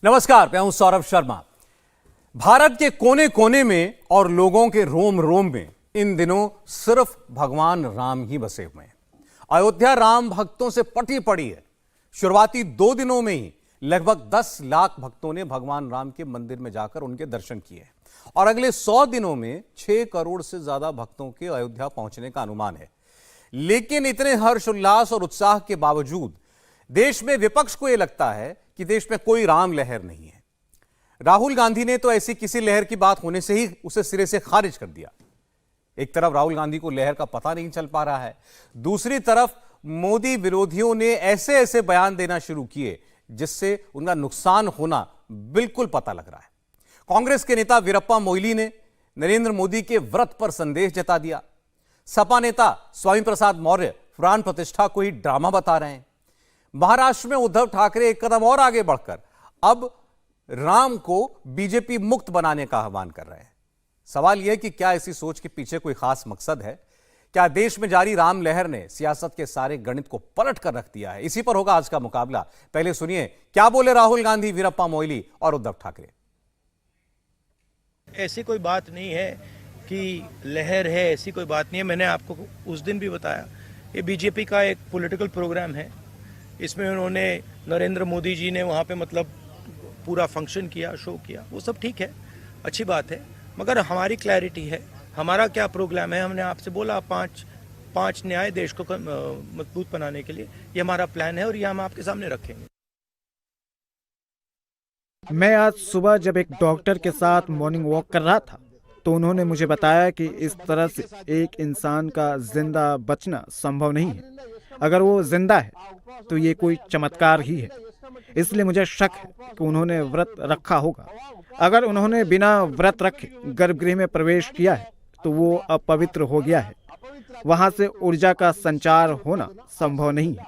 नमस्कार, मैं हूं सौरभ शर्मा। भारत के कोने कोने में और लोगों के रोम रोम में इन दिनों सिर्फ भगवान राम ही बसे हुए हैं। अयोध्या राम भक्तों से पटी पड़ी है। शुरुआती 2 दिनों में ही लगभग 10 लाख भक्तों ने भगवान राम के मंदिर में जाकर उनके दर्शन किए और अगले 100 दिनों में 6 करोड़ से ज्यादा भक्तों के अयोध्या पहुंचने का अनुमान है। लेकिन इतने हर्ष उल्लास और उत्साह के बावजूद देश में विपक्ष को यह लगता है कि देश में कोई राम लहर नहीं है। राहुल गांधी ने तो ऐसी किसी लहर की बात होने से ही उसे सिरे से खारिज कर दिया। एक तरफ राहुल गांधी को लहर का पता नहीं चल पा रहा है, दूसरी तरफ मोदी विरोधियों ने ऐसे ऐसे बयान देना शुरू किए जिससे उनका नुकसान होना बिल्कुल पता लग रहा है। कांग्रेस के नेता वीरप्पा मोइली ने नरेंद्र मोदी के व्रत पर संदेह जता दिया। सपा नेता स्वामी प्रसाद मौर्य प्राण प्रतिष्ठा को ही ड्रामा बता रहे हैं। महाराष्ट्र में उद्धव ठाकरे एक कदम और आगे बढ़कर अब राम को बीजेपी मुक्त बनाने का आह्वान कर रहे हैं। सवाल यह कि क्या इसी सोच के पीछे कोई खास मकसद है? क्या देश में जारी राम लहर ने सियासत के सारे गणित को पलट कर रख दिया है? इसी पर होगा आज का मुकाबला। पहले सुनिए क्या बोले राहुल गांधी, वीरप्पा मोइली और उद्धव ठाकरे। ऐसी कोई बात नहीं है कि लहर है, ऐसी कोई बात नहीं है। मैंने आपको उस दिन भी बताया, ये बीजेपी का एक पॉलिटिकल प्रोग्राम है। इसमें उन्होंने नरेंद्र मोदी जी ने वहाँ पे मतलब पूरा फंक्शन किया, शो किया, वो सब ठीक है, अच्छी बात है। मगर हमारी क्लैरिटी है, हमारा क्या प्रोग्राम है। हमने आपसे बोला पांच न्याय देश को मजबूत बनाने के लिए, ये हमारा प्लान है और ये हम आपके सामने रखेंगे। मैं आज सुबह जब एक डॉक्टर के साथ मॉर्निंग वॉक कर रहा था तो उन्होंने मुझे बताया कि इस तरह से एक इंसान का जिंदा बचना संभव नहीं है। अगर वो जिंदा है तो ये कोई चमत्कार ही है। इसलिए मुझे शक है कि उन्होंने व्रत रखा होगा। अगर उन्होंने बिना व्रत रखे गर्भगृह में प्रवेश किया है तो वो अपवित्र हो गया है। वहां से ऊर्जा का संचार होना संभव नहीं है।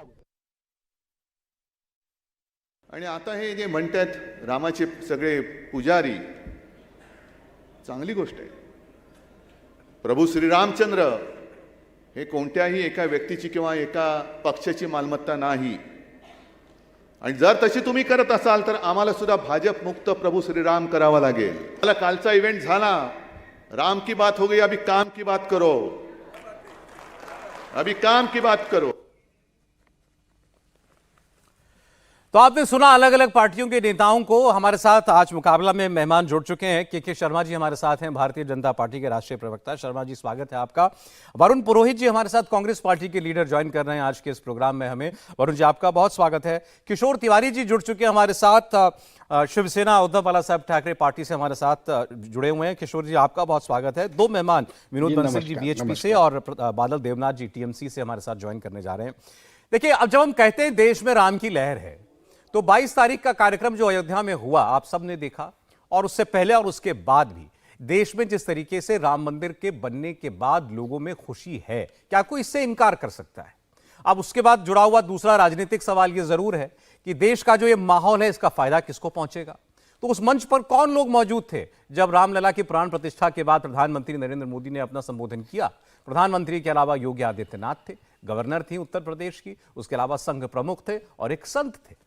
आणि आता हे जे म्हणतात रामाचे सगळे पुजारी, चांगली गोष्ट आहे। प्रभू श्रीरामचंद्र हे कोणत्याही एका व्यक्तीची किंवा एका पक्षाची मालमत्ता नाही। आणि जर तशी तुम्ही करत असाल तर आम्हाला सुद्धा भाजप मुक्त प्रभू श्रीराम करावा लागेल। मला कालचा इव्हेंट झाला, राम की बात हो गई, अभी काम की बात करो, अभी काम की बात करो। तो आपने सुना अलग अलग पार्टियों के नेताओं को। हमारे साथ आज मुकाबला में मेहमान जुड़ चुके हैं। के शर्मा जी हमारे साथ हैं, भारतीय जनता पार्टी के राष्ट्रीय प्रवक्ता। शर्मा जी स्वागत है आपका। वरुण पुरोहित जी हमारे साथ, कांग्रेस पार्टी के लीडर, ज्वाइन कर रहे हैं आज के इस प्रोग्राम में हमें। वरुण जी आपका बहुत स्वागत है। किशोर तिवारी जी जुड़ चुके हैं हमारे साथ, शिवसेना उद्धव बाला साहब ठाकरे पार्टी से हमारे साथ जुड़े हुए हैं। किशोर जी आपका बहुत स्वागत है। 2 मेहमान विनोद बंसल जी बीएचपी से और बादल देवनाथ जी टीएमसी से हमारे साथ ज्वाइन करने जा रहे हैं। देखिए, अब जब हम कहते हैं देश में राम की लहर है तो 22 तारीख का कार्यक्रम जो अयोध्या में हुआ आप सबने देखा, और उससे पहले और उसके बाद भी देश में जिस तरीके से राम मंदिर के बनने के बाद लोगों में खुशी है, क्या कोई इससे इनकार कर सकता है? अब उसके बाद जुड़ा हुआ दूसरा राजनीतिक सवाल यह जरूर है कि देश का जो ये माहौल है इसका फायदा किसको पहुंचेगा? तो उस मंच पर कौन लोग मौजूद थे जब रामलला की प्राण प्रतिष्ठा के बाद प्रधानमंत्री नरेंद्र मोदी ने अपना संबोधन किया? प्रधानमंत्री के अलावा योगी आदित्यनाथ थे, गवर्नर थी उत्तर प्रदेश की, उसके अलावा संघ प्रमुख थे और एक संत थे।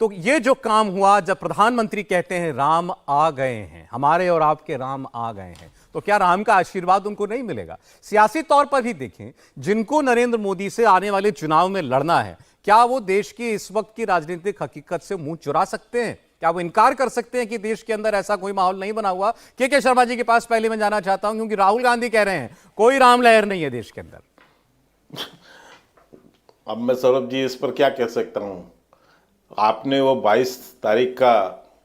तो ये जो काम हुआ, जब प्रधानमंत्री कहते हैं राम आ गए हैं, हमारे और आपके राम आ गए हैं, तो क्या राम का आशीर्वाद उनको नहीं मिलेगा? सियासी तौर पर भी देखें, जिनको नरेंद्र मोदी से आने वाले चुनाव में लड़ना है, क्या वो देश की इस वक्त की राजनीतिक हकीकत से मुंह चुरा सकते हैं? क्या वो इनकार कर सकते हैं कि देश के अंदर ऐसा कोई माहौल नहीं बना हुआ? के शर्मा जी के पास पहले मैं जाना चाहता हूं, क्योंकि राहुल गांधी कह रहे हैं कोई राम लहर नहीं है देश के अंदर। अब मैं सौरभ जी इस पर क्या कह सकता हूं? आपने वो 22 तारीख का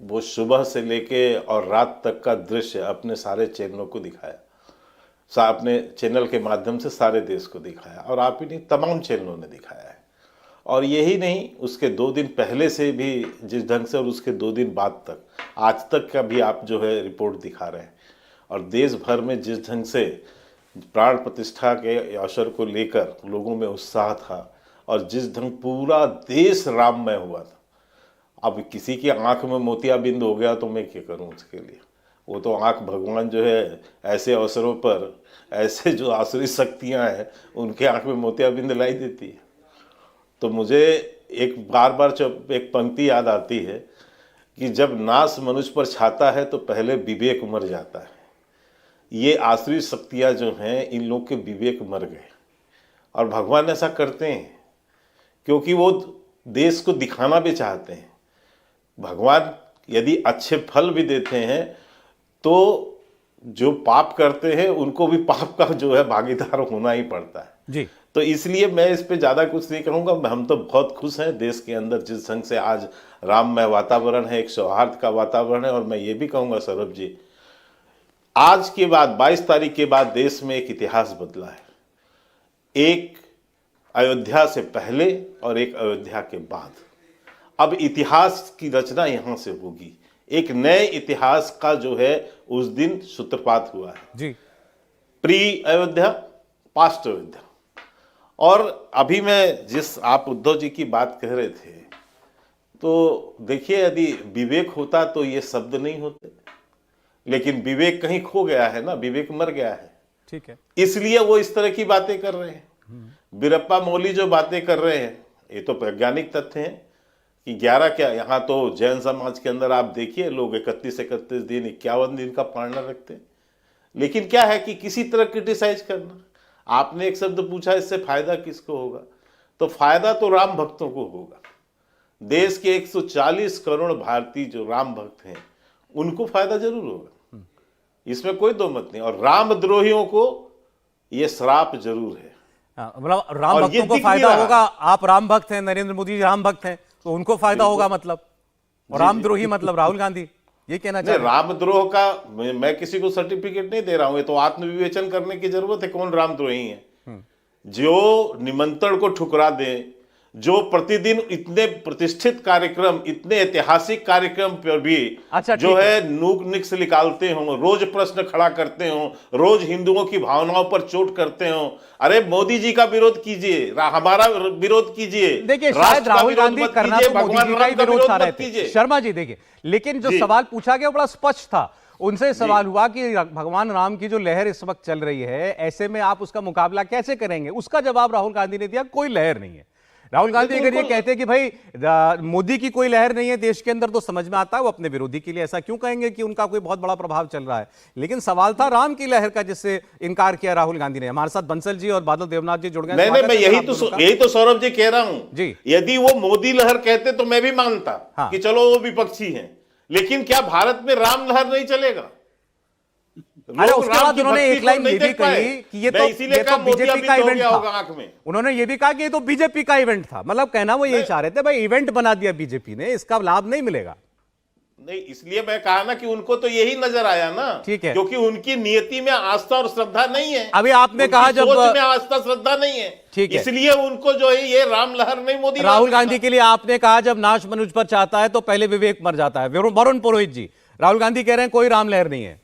वो सुबह से लेके और रात तक का दृश्य अपने सारे चैनलों को दिखाया, अपने चैनल के माध्यम से सारे देश को दिखाया, और आप ही नहीं तमाम चैनलों ने दिखाया है। और यही नहीं, उसके 2 दिन पहले से भी जिस ढंग से और उसके 2 दिन बाद तक, आज तक का भी आप जो है रिपोर्ट दिखा रहे हैं, और देश भर में जिस ढंग से प्राण प्रतिष्ठा के अवसर को लेकर लोगों में उत्साह था और जिस ढंग पूरा देश राममय हुआ था। अब किसी की आंख में मोतियाबिंद हो गया तो मैं क्या करूं उसके लिए? वो तो आंख भगवान जो है ऐसे अवसरों पर, ऐसे जो आसुरी शक्तियां हैं उनके आंख में मोतियाबिंद लाई देती है। तो मुझे एक बार बार जब एक पंक्ति याद आती है कि जब नाश मनुष्य पर छाता है तो पहले विवेक मर जाता है। ये आसुरी शक्तियाँ जो हैं, इन लोग के विवेक मर गए, और भगवान ऐसा करते हैं क्योंकि वो देश को दिखाना भी चाहते हैं। भगवान यदि अच्छे फल भी देते हैं तो जो पाप करते हैं उनको भी पाप का जो है भागीदार होना ही पड़ता है जी। तो इसलिए मैं इस पे ज़्यादा कुछ नहीं कहूँगा। हम तो बहुत खुश हैं देश के अंदर जिस ढंग से आज राममय वातावरण है, एक सौहार्द का वातावरण है। और मैं ये भी कहूँगा सौरभ जी, आज के बाद 22 तारीख के बाद देश में एक इतिहास बदला है, एक अयोध्या से पहले और एक अयोध्या के बाद। अब इतिहास की रचना यहाँ से होगी, एक नए इतिहास का जो है उस दिन सूत्रपात हुआ है जी। Pre Ayodhya, past Ayodhya. और अभी मैं जिस आप उद्धव जी की बात कह रहे थे, तो देखिए यदि विवेक होता तो ये शब्द नहीं होते, लेकिन विवेक कहीं खो गया है ना, विवेक मर गया है, ठीक है, इसलिए वो इस तरह की बातें कर रहे हैं। वीरप्पा मोइली जो बातें कर रहे हैं ये तो वैज्ञानिक तथ्य हैं कि 11 क्या, यहाँ तो जैन समाज के अंदर आप देखिए लोग 31 दिन 51 दिन का पारणा रखते हैं। लेकिन क्या है कि किसी तरह क्रिटिसाइज करना। आपने एक शब्द पूछा इससे फायदा किसको होगा, तो फायदा तो राम भक्तों को होगा। देश के 140 करोड़ भारतीय जो राम भक्त हैं उनको फायदा जरूर होगा, इसमें कोई दो मत नहीं। और रामद्रोहियों को ये श्राप जरूर है। मतलब राम और ये भक्तों को दिख फायदा भी रहा होगा। आप राम भक्त हैं, नरेंद्र मोदी जी राम भक्त हैं, तो उनको फायदा होगा मतलब, और रामद्रोही मतलब राहुल गांधी, ये कहना नहीं, चाह रहे हैं? रामद्रोह का मैं किसी को सर्टिफिकेट नहीं दे रहा हूं, ये तो आत्मविवेचन करने की जरूरत है कौन रामद्रोही है। जो निमंत्रण को ठुकरा दे, जो प्रतिदिन इतने प्रतिष्ठित कार्यक्रम, इतने ऐतिहासिक कार्यक्रम पर भी अच्छा, जो है नूक निक्स निकालते हों, रोज प्रश्न खड़ा करते हों, रोज हिंदुओं की भावनाओं पर चोट करते हों। अरे मोदी जी का विरोध कीजिए, हमारा विरोध कीजिए। देखिए शायद राहुल गांधी करना तो मोदी जी का ही विरोध चाह रहे थे शर्मा जी। देखिए लेकिन जो सवाल पूछा गया वो बड़ा स्पष्ट था। उनसे सवाल हुआ कि भगवान राम की जो लहर इस वक्त चल रही है, ऐसे में आप उसका मुकाबला कैसे करेंगे? उसका जवाब राहुल गांधी ने दिया, कोई लहर नहीं है। राहुल गांधी अगर ये कहते हैं कि भाई मोदी की कोई लहर नहीं है देश के अंदर, तो समझ में आता है वो अपने विरोधी के लिए ऐसा क्यों कहेंगे कि उनका कोई बहुत बड़ा प्रभाव चल रहा है। लेकिन सवाल था राम की लहर का, जिससे इनकार किया राहुल गांधी ने। हमारे साथ बंसल जी और बादल देवनाथ जी जुड़ गए। नहीं, मैं यही तो सौरभ जी कह रहा हूं जी। यदि वो मोदी लहर कहते तो मैं भी मानता हाँ। कि चलो वो विपक्षी हैं, लेकिन क्या भारत में राम लहर नहीं चलेगा? अरे उसके बाद उन्होंने एक लाइन ये भी कही कि ये तो बीजेपी का इवेंट था। उन्होंने ये भी कहा कि ये तो बीजेपी का इवेंट था। मतलब कहना वो यही चाह रहे थे, भाई इवेंट बना दिया बीजेपी ने, इसका लाभ नहीं मिलेगा। नहीं, इसलिए मैं कहा ना कि उनको तो यही नजर आया ना, ठीक है, क्योंकि उनकी नियति में आस्था और श्रद्धा नहीं है। अभी आपने कहा जब सोच में आस्था श्रद्धा नहीं है, ठीक है, इसलिए उनको जो है ये राम लहर नहीं मोदी। राहुल गांधी के लिए आपने कहा जब नाश मनुष्य पर चाहता है तो पहले विवेक मर जाता है। वरुण पुरोहित जी, राहुल गांधी कह रहे हैं कोई राम लहर नहीं है।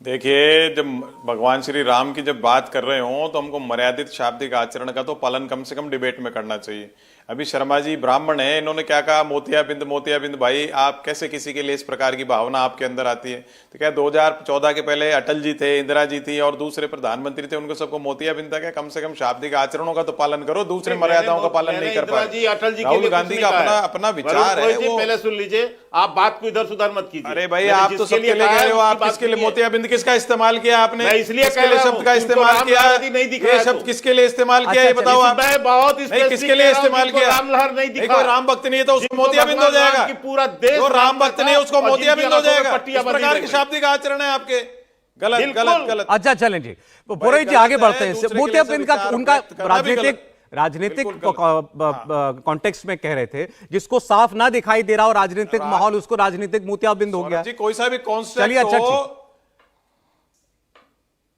देखिए, जब भगवान श्री राम की जब बात कर रहे हो तो हमको मर्यादित शाब्दिक आचरण का तो पालन कम से कम डिबेट में करना चाहिए। अभी शर्मा जी ब्राह्मण है, इन्होंने क्या कहा, मोतियाबिंद भाई आप कैसे किसी के लिए इस प्रकार की भावना आपके अंदर आती है? तो क्या 2014 के पहले अटल जी थे, इंदिरा जी थी और दूसरे प्रधानमंत्री थे, उनको सबको मोतियाबिंद था क्या? कम से कम शाब्दिक आचरणों का तो पालन करो, दूसरे मर्यादाओं का पालन नहीं कर पाए। राहुल गांधी का अपना विचार है। पहले सुन लीजिए, आप बात को इधर सुधर मत कीजिए। अरे भाई आप तो सबके लिए कह रहे हो, आप किसके लिए मोतियाबिंद किसका इस्तेमाल किया आपने? इसलिए शब्द का इस्तेमाल किया, ये शब्द किसके लिए इस्तेमाल किया, ये बताओ आप। बहुत किसके लिए इस्तेमाल किया? राम लहर नहीं दिखा। कोई राम भक्त नहीं है तो उसको मोतियाबिंद हो जाएगा? पूरा देश जो राम भक्त नहीं है उसको मोतियाबिंद हो जाएगा? इस प्रकार के शाब्दिक आचरण है आपके, गलत गलत गलत। अच्छा चलें जी, पुरोहित जी आगे बढ़ते हैं। मोतियाबिंद का उनका राजनीतिक कॉन्टेक्स्ट में कह रहे थे, जिसको साफ ना दिखाई दे रहा हो राजनीतिक माहौल, उसको राजनीतिक मोतियाबिंद हो गया। जी कोई सा भी कॉन्टेक्स्ट हो,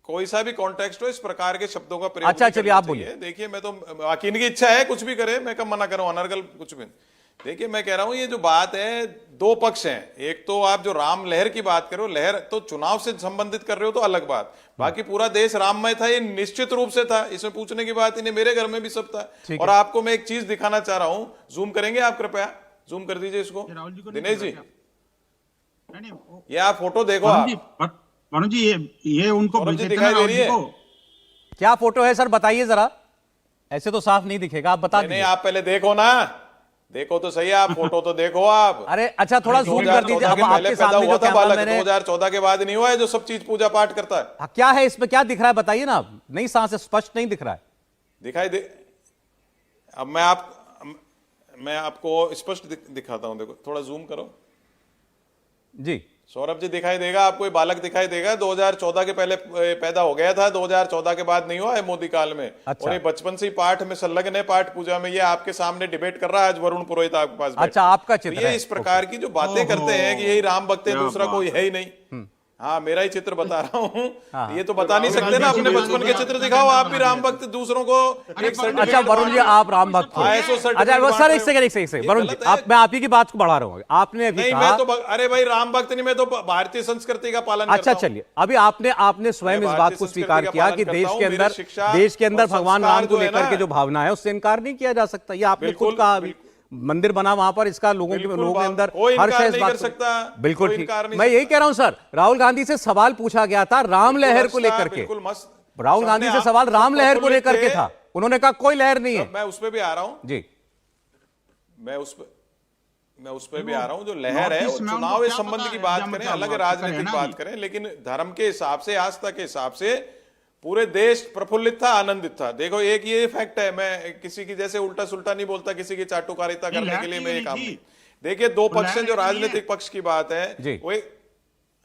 कोई सा भी कॉन्टेक्स्ट हो, इस प्रकार के शब्दों का प्रयोग। अच्छा चलिए आप बोलिए। देखिए मैं तो बाकी इनकी इच्छा है कुछ भी करे, मैं कब मना कर रहा हूं, अनर्गल कुछ भी। देखिए मैं कह रहा हूं ये जो बात है, दो पक्ष हैं। एक तो आप जो राम लहर की बात कर रहे हो, लहर तो चुनाव से संबंधित कर रहे हो तो अलग बात, बाकी पूरा देश राममय था, ये निश्चित रूप से था, इसमें पूछने की बात ही नहीं। मेरे घर में भी सब था। और आपको मैं एक चीज दिखाना चाह रहा हूं, जूम करेंगे आप, कृपया जूम कर दीजिए इसको दिनेश जी। ये आप फोटो देखो आप वरुण जी, ये उनको दिखाई दे रही है? क्या फोटो है सर, बताइए जरा। ऐसे तो साफ नहीं दिखेगा, आप बता नहीं दीजिए। आप पहले देखो ना, देखो तो सही, आप फोटो तो देखो आप। अरे अच्छा, थोड़ा जूम कर दीजिए। 2014 अब के पहले आपके पैदा सामने हुआ जो था कैमरा बालक, मैंने 2014 के बाद नहीं हुआ है जो सब चीज पूजा पाठ करता है। हाँ, क्या है इसमें, क्या दिख रहा है बताइए ना। नहीं, सांस स्पष्ट नहीं दिख रहा है। दिखाई दे, अब मैं आपको स्पष्ट दिखाता हूं, देखो थोड़ा जूम करो जी। सौरभ जी, दिखाई देगा आपको, ये बालक दिखाई देगा। 2014 के पहले पैदा हो गया था, 2014 के बाद नहीं हुआ है मोदी काल में। अच्छा। और ये बचपन से ही पाठ में संलग्न है, पाठ पूजा में। ये आपके सामने डिबेट कर रहा है आज वरुण पुरोहित आपके पास बैठे। अच्छा, आपका तो चित्र ये है। इस प्रकार की जो बातें करते हैं कि यही राम भक्त है, दूसरा कोई है ही नहीं। हाँ, मेरा ही चित्र बता रहा हूँ। ये तो बता नहीं सकते ना, अपने बचपन के चित्र दिखाओ आप भी राम भक्त, दूसरों को एक सर्टिफिकेट। अच्छा वरुण जी, आप राम भक्त हो। ISO सर्टिफिकेट अच्छा वो सर, एक बांट सेकंड रहे हो। वरुण जी, गलत है। मैं आप ही की बात को बढ़ा रहा हूँ। आपने अभी नहीं, कहा, मैं तो अरे भाई राम भक्त नहीं, मैं तो भारतीय संस्कृति का पालन अच्छा करता हूं। चलिए, अभी आपने स्वयं मैं इस बात भारतीय को संस्कृति स्वीकार का किया पालन कि करता देश हूं। के मेरी अंदर शिक्षा और भगवान संस्कार राम को जो है लेकर ना, के जो भावना है उससे इनकार नहीं किया जा सकता। ये आपने खुद बिल्कुल, कहा। अभी मंदिर बना वहां पर, इसका लोगों के अंदर कोई हर्ष इनकार है इस नहीं बात कर को। सकता, बिल्कुल कोई ठीक। इनकार नहीं मैं यही कह रहा हूं सर, राहुल गांधी से सवाल पूछा गया था राम लहर को लेकर के। बिल्कुल मस्त। राहुल गांधी से सवाल राम लहर को लेकर के था, उन्होंने कहा कोई लहर नहीं है। मैं उस पे भी आ रहा हूं जी, मैं उस पे भी आ रहा हूं। जो लहर है वो चुनाव के संबंध की बात करें, अलग राजनीतिक बात करें, लेकिन धर्म के हिसाब से, आस्था के हिसाब से पूरे देश प्रफुल्लित था, आनंदित था। देखो एक ये फैक्ट है, मैं किसी की जैसे उल्टा सुल्टा नहीं बोलता, किसी की चाटुकारिता करने के लिए मैं ये काम नहीं। देखिए दो पक्ष हैं, जो राजनीतिक पक्ष की बात है वो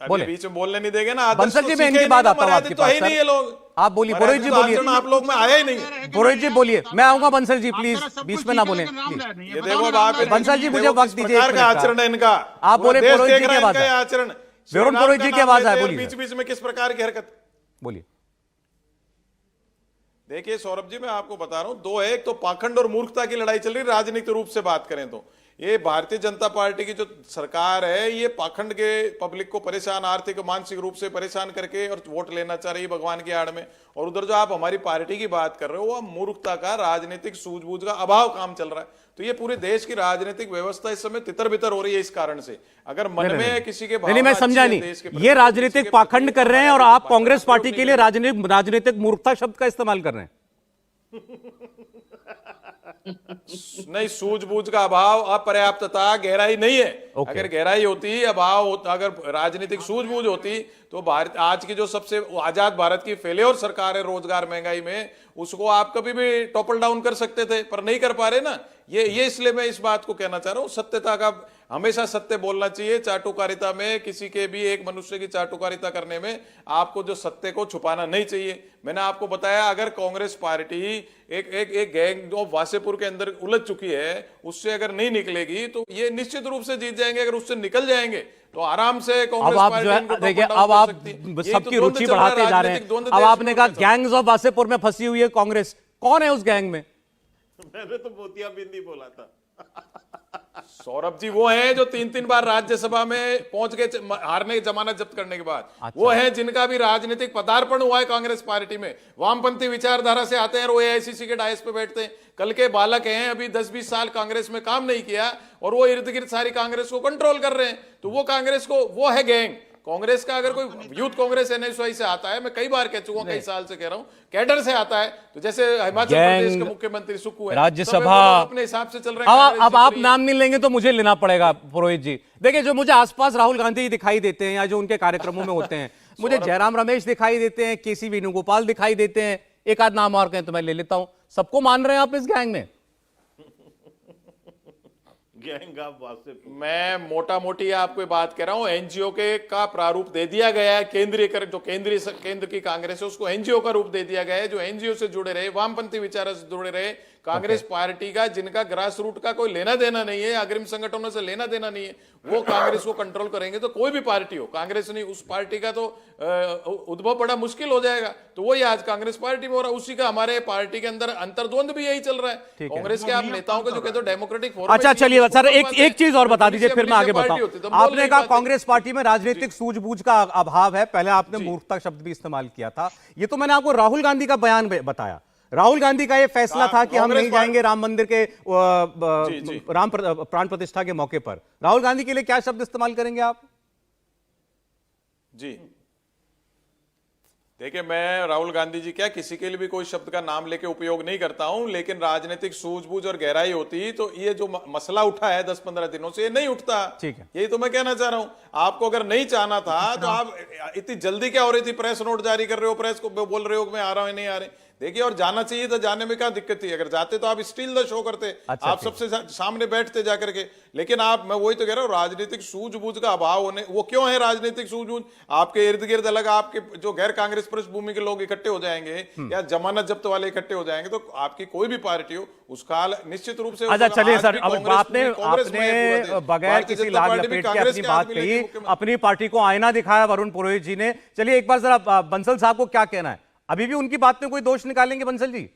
अभी बीच में बोलने नहीं देंगे ना। बंसल जी, मैं इनकी बात आता हूं आपके तो है ही पास नहीं ये लोग। आप बोलिए, पुरोहित जी बोलिए। आप लोग में आया ही नहीं। पुरोहित जी बोलिए, मैं आऊंगा। बंसल जी प्लीज बीच में ना बोले। ये देखो आप, बंसल जी मुझे वक्त दीजिए। एक मिनट का का आचरण है इनका। आप बोले, देश पुरोहित जी देख की रहा है आवाज इनका ये है। आचरण। वरुण पुरोहित जी की आवाज है, बोलिए। बीच बीच में किस प्रकार की हरकत। बोलिए। देखिए सौरभ जी, मैं आपको बता रहा हूं, दो है, एक तो पाखंड और मूर्खता की लड़ाई चल रही है। राजनीतिक रूप से बात करें तो ये भारतीय जनता पार्टी की जो सरकार है, ये पाखंड के पब्लिक को परेशान, आर्थिक मानसिक रूप से परेशान करके और वोट लेना चाह रही है भगवान की आड़ में। और उधर जो आप हमारी पार्टी की बात कर रहे हो, वह मूर्खता का, राजनीतिक सूझबूझ का अभाव काम चल रहा है। तो ये पूरे देश की राजनीतिक व्यवस्था इस समय तितर बितर हो रही है इस कारण से। अगर मन में किसी के नहीं, मैं समझा नहीं। ये राजनीतिक पाखंड कर रहे हैं और आप कांग्रेस पार्टी के लिए राजनीतिक मूर्खता शब्द का इस्तेमाल कर रहे हैं। नहीं, सूझबूझ का अभाव, अपर्याप्तता, गहराई नहीं है। अगर गहराई होती, अभाव होता, अगर राजनीतिक सूझबूझ होती तो भारत आज की जो सबसे आजाद भारत की फेल्योर सरकार है रोजगार महंगाई में, उसको आप कभी भी टॉपल डाउन कर सकते थे, पर नहीं कर पा रहे ना। ये इसलिए मैं इस बात को कहना चाह रहा हूं, सत्यता का हमेशा सत्य बोलना चाहिए। चाटुकारिता में, किसी के भी एक मनुष्य की चाटुकारिता करने में आपको जो सत्य को छुपाना नहीं चाहिए। मैंने आपको बताया, अगर कांग्रेस पार्टी एक गैंग ऑफ वासेपुर के अंदर उलझ चुकी है, उससे अगर नहीं निकलेगी तो ये निश्चित रूप से जीत जाएंगे। अगर उससे निकल जाएंगे तो आराम से कांग्रेस अब आप पार्टी जो है, देखिए अब आप सबकी रुचि बढ़ाते जा रहे हैं। अब आपने कहा गैंग्स ऑफ वासेपुर में फंसी हुई है कांग्रेस, कौन है उस गैंग में? मैंने तो मोतियाबिंद ही बोला था। सौरभ जी वो हैं जो 3-3 बार राज्यसभा में पहुंच गए हारने की जमानत जब्त करने के बाद। अच्छा। वो हैं जिनका भी राजनीतिक पदार्पण हुआ है कांग्रेस पार्टी में, वामपंथी विचारधारा से आते हैं और वो एआईसीसी के डायस पे बैठते हैं। कल के बालक हैं, अभी 10-20 साल कांग्रेस में काम नहीं किया और वो इर्द गिर्द सारी कांग्रेस को कंट्रोल कर रहे हैं। तो वो कांग्रेस को, वो है गैंग कांग्रेस का। अगर कोई यूथ कांग्रेस एनएसवाई से आता है, मैं कई बार कह चुका हूं, कई साल से कह रहा हूं, कैडर से आता है, तो जैसे हिमाचल प्रदेश के मुख्यमंत्री सुक्खू है, राज्यसभा अपने हिसाब से चल रहे हैं। अब आप नाम नहीं लेंगे तो मुझे लेना पड़ेगा पुरोहित जी। देखिए, जो मुझे आसपास राहुल गांधी दिखाई देते हैं या जो उनके कार्यक्रमों में होते हैं, मुझे जयराम रमेश दिखाई देते हैं, केसी वेणुगोपाल दिखाई देते हैं, एक आध नाम और कहें तो मैं ले लेता हूं। सबको मान रहे हैं आप इस गैंग में? मैं मोटा मोटी आपको बात कह रहा हूं, एनजीओ के का प्रारूप दे दिया गया है। जो केंद्र की कांग्रेस है उसको एनजीओ का रूप दे दिया गया है, जो एनजीओ से जुड़े रहे, वामपंथी विचार से जुड़े रहे, कांग्रेस पार्टी का जिनका ग्रास रूट का कोई लेना देना नहीं है, अग्रिम संगठनों से लेना देना नहीं है, वो कांग्रेस को कंट्रोल करेंगे। तो कोई भी पार्टी हो, कांग्रेस नहीं, उस पार्टी का तो उद्भव बड़ा मुश्किल हो जाएगा। तो वही आज कांग्रेस पार्टी में हो रहा है, उसी का हमारे पार्टी के अंदर अंतर्द्वंद भी यही चल रहा है। कांग्रेस के आप नेताओं का जो कहते हो डेमोक्रेटिक फोरम। अच्छा चलिए सर, एक चीज और बता दीजिए, फिर मैं आगे बताऊं। आपने कहा कांग्रेस पार्टी में राजनीतिक सूझबूझ का अभाव है, पहले आपने मूर्खता शब्द भी इस्तेमाल किया था। ये तो मैंने आपको राहुल गांधी का बयान बताया। राहुल गांधी का ये फैसला था कि हम नहीं जाएंगे राम मंदिर के राम प्राण प्रतिष्ठा के मौके पर। राहुल गांधी के लिए क्या शब्द इस्तेमाल करेंगे आप? जी देखिए, मैं राहुल गांधी जी क्या किसी के लिए भी कोई शब्द का नाम लेके उपयोग नहीं करता हूं, लेकिन राजनीतिक सूझबूझ और गहराई होती तो ये जो मसला उठा है 10-15 दिनों से, ये नहीं उठता। ठीक है। यही तो मैं कहना चाह रहा हूं। आपको अगर नहीं चाहना था तो आप इतनी जल्दी क्या हो रही थी, प्रेस नोट जारी कर रहे हो, प्रेस को बोल रहे हो कि मैं आ रहा हूं, नहीं आ रहे। देखिए, और जाना चाहिए था, जाने में क्या दिक्कत थी? अगर जाते तो आप स्टील द शो करते। अच्छा, आप सबसे सामने बैठते जाकर के। लेकिन आप, मैं वही तो कह रहा हूँ, राजनीतिक सूझबूझ का अभाव होने, वो क्यों है राजनीतिक सूझबूझ? आपके इर्द गिर्द अलग आपके जो गैर कांग्रेस पृष्ठभूमि के लोग इकट्ठे हो जाएंगे या जमानत जब्त वाले इकट्ठे हो जाएंगे, तो आपकी कोई भी पार्टी हो उसका निश्चित रूप से। अच्छा चलिए सर, अब आपने कांग्रेस बगैर किसी लाग लपेट के अपनी बात कही, अपनी पार्टी को आईना दिखाया वरुण पुरोहित जी ने। चलिए एक बार जरा बंसल साहब को क्या कहना है? अभी भी उनकी बात में कोई दोष निकालेंगे बंसल जी?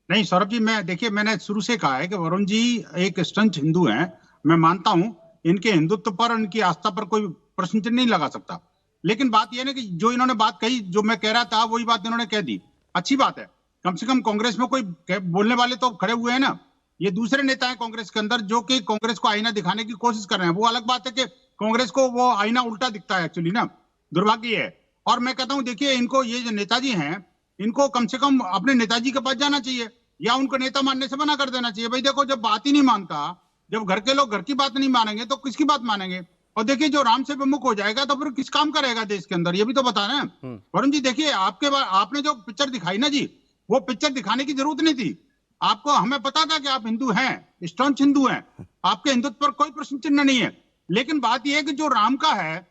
नहीं सौरभ जी, मैं मैंने शुरू से कहा है कि वरुण जी एक स्टंच हिंदू हैं। मैं मानता हूं इनके हिंदुत्व पर, इनकी आस्था पर कोई प्रश्न चिन्ह नहीं लगा सकता। लेकिन बात यह है कि जो इन्होंने बात कही, जो मैं कह रहा था वही बात इन्होंने कह दी। अच्छी बात है, कम से कम कांग्रेस में कोई बोलने वाले तो खड़े हुए हैं ना। ये दूसरे नेता है कांग्रेस के अंदर जो कि कांग्रेस को आईना दिखाने की कोशिश कर रहे हैं। वो अलग बात है कि कांग्रेस को वो आईना उल्टा दिखता है एक्चुअली ना, दुर्भाग्य है। और मैं कहता हूं देखिए, इनको ये जो नेताजी हैं, इनको कम से कम अपने नेताजी के पास जाना चाहिए या उनको नेता मानने से मना कर देना चाहिए। भाई देखो, जब बात ही नहीं मानता, जब घर के लोग घर की बात नहीं मानेंगे तो किसकी बात मानेंगे? और देखिए, जो राम से विमुख हो जाएगा तो फिर किस काम करेगा देश के अंदर, ये भी तो बता रहे हैं। वरुण जी देखिए, आपने जो पिक्चर दिखाई ना जी, वो पिक्चर दिखाने की जरूरत नहीं थी आपको। हमें पता था कि आप हिंदू हैं, स्टॉन्च हिंदू हैं, आपके हिंदुत्व पर कोई प्रश्न चिन्ह नहीं है। लेकिन बात यह है कि जो राम का है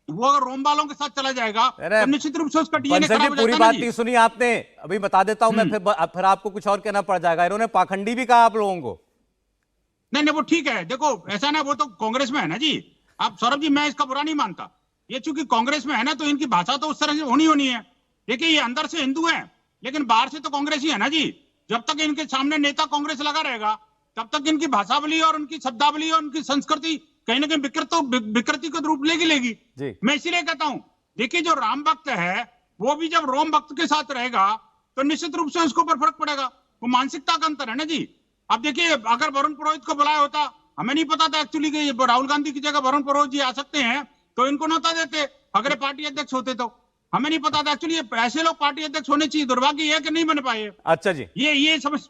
वो अगर रोम वालों के साथ चला जाएगा तो निश्चित रूप से उसका डीएनए खराब हो जाता है। पूरी बात नहीं सुनी आपने, अभी बता देता हूं मैं, फिर आपको कुछ और कहना पड़ जाएगा। इन्होंने पाखंडी भी कहा आप लोगों को। नहीं, वो ठीक है। देखो ऐसा ना, वो तो कांग्रेस में है ना जी। आप सौरभ जी, मैं इसका बुरा नहीं मानता। ये चूंकि कांग्रेस में है ना, तो इनकी भाषा तो उस तरह से होनी है। देखिए, ये अंदर से हिंदू है लेकिन बाहर से तो कांग्रेस ही है ना जी। जब तक इनके सामने नेता कांग्रेस लगा रहेगा तब तक इनकी भाषावली और उनकी शब्दावली और उनकी संस्कृति कहीं ना कहीं विकृति को रूप लेगी। मैं इसीलिए कहता हूं, देखिए, जो राम भक्त है वो भी जब रोम भक्त के साथ रहेगा तो निश्चित रूप से उसके ऊपर फर्क पड़ेगा। वो मानसिकता का अंतर है ना जी। अब देखिए, अगर वरुण पुरोहित को बुलाया होता, हमें नहीं पता था एक्चुअली कि राहुल गांधी की जगह वरुण पुरोहित जी आ सकते हैं, तो इनको न्योता देते। अगर पार्टी अध्यक्ष होते तो हमें नहीं पता था एक्चुअली। ऐसे लोग पार्टी अध्यक्ष होने चाहिए, दुर्भाग्य है कि नहीं बन पाए। अच्छा जी, ये समझ।